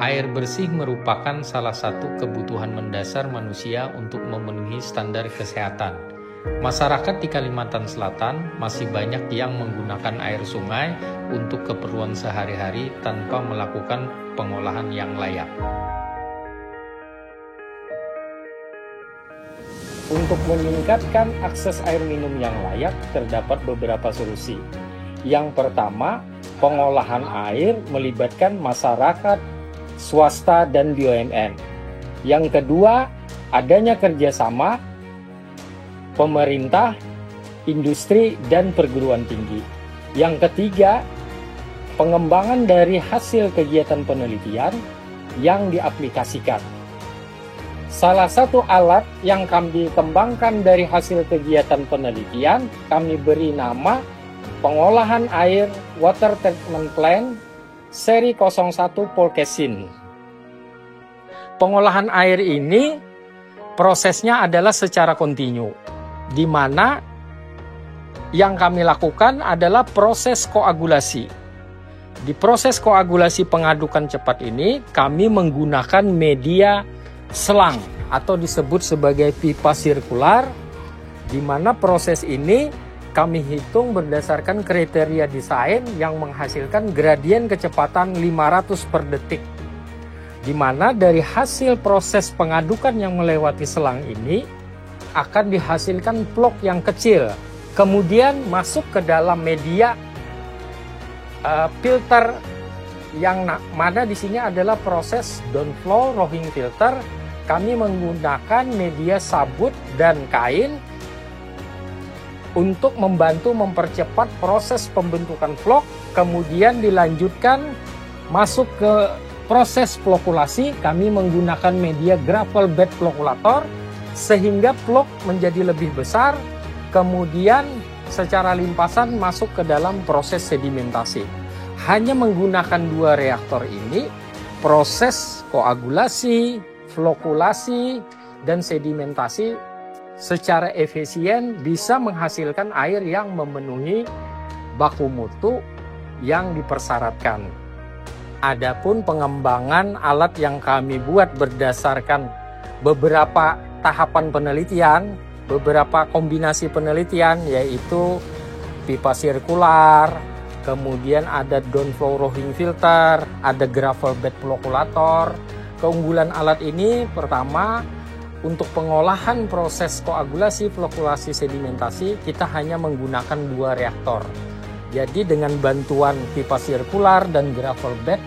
Air bersih merupakan salah satu kebutuhan mendasar manusia untuk memenuhi standar kesehatan. Masyarakat di Kalimantan Selatan masih banyak yang menggunakan air sungai untuk keperluan sehari-hari tanpa melakukan pengolahan yang layak. Untuk meningkatkan akses air minum yang layak, terdapat beberapa solusi. Yang pertama, pengolahan air melibatkan masyarakat, swasta, dan BUMN. Yang kedua, adanya kerjasama pemerintah, industri, dan perguruan tinggi. Yang ketiga, pengembangan dari hasil kegiatan penelitian yang diaplikasikan. Salah satu alat yang kami kembangkan dari hasil kegiatan penelitian, kami beri nama Pengolahan Air Water Treatment Plant Seri 01 Polkesin. Pengolahan air ini prosesnya adalah secara kontinu, di mana yang kami lakukan adalah proses koagulasi. Di proses koagulasi pengadukan cepat ini, kami menggunakan media selang atau disebut sebagai pipa sirkular, di mana proses ini kami hitung berdasarkan kriteria desain yang menghasilkan gradien kecepatan 500 per detik. Di mana dari hasil proses pengadukan yang melewati selang ini akan dihasilkan plok yang kecil, kemudian masuk ke dalam media filter yang mana di sini adalah proses downflow rowing filter. Kami menggunakan media sabut dan kain untuk membantu mempercepat proses pembentukan vlog, kemudian dilanjutkan masuk ke proses flokulasi. Kami menggunakan media gravel bed flokulator sehingga vlog menjadi lebih besar, kemudian secara limpasan masuk ke dalam proses sedimentasi. Hanya menggunakan dua reaktor ini, proses koagulasi, flokulasi, dan sedimentasi secara efisien bisa menghasilkan air yang memenuhi baku mutu yang dipersyaratkan. Adapun pengembangan alat yang kami buat berdasarkan beberapa tahapan penelitian, beberapa kombinasi penelitian, yaitu pipa sirkular, kemudian ada downflow rowing filter, ada gravel bed flokulator. Keunggulan alat ini pertama, untuk pengolahan proses koagulasi, flokulasi, sedimentasi, kita hanya menggunakan dua reaktor. Jadi dengan bantuan pipa sirkular dan gravel bed,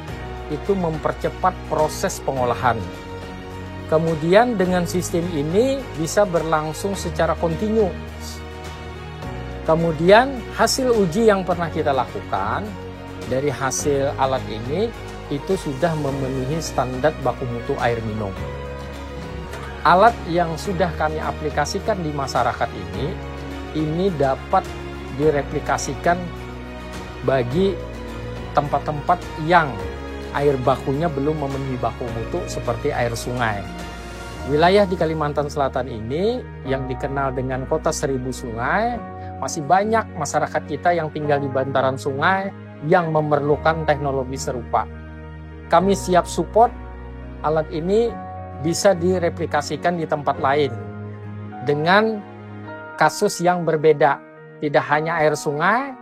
itu mempercepat proses pengolahan. Kemudian dengan sistem ini bisa berlangsung secara kontinu. Kemudian hasil uji yang pernah kita lakukan, dari hasil alat ini, itu sudah memenuhi standar baku mutu air minum. Alat yang sudah kami aplikasikan di masyarakat ini dapat direplikasikan bagi tempat-tempat yang air bakunya belum memenuhi baku mutu seperti air sungai. Wilayah di Kalimantan Selatan ini yang dikenal dengan kota 1000 sungai, masih banyak masyarakat kita yang tinggal di bantaran sungai yang memerlukan teknologi serupa. Kami siap support alat ini bisa direplikasikan di tempat lain dengan kasus yang berbeda. Tidak hanya air sungai,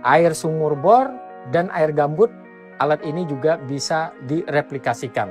air sumur bor, dan air gambut, alat ini juga bisa direplikasikan.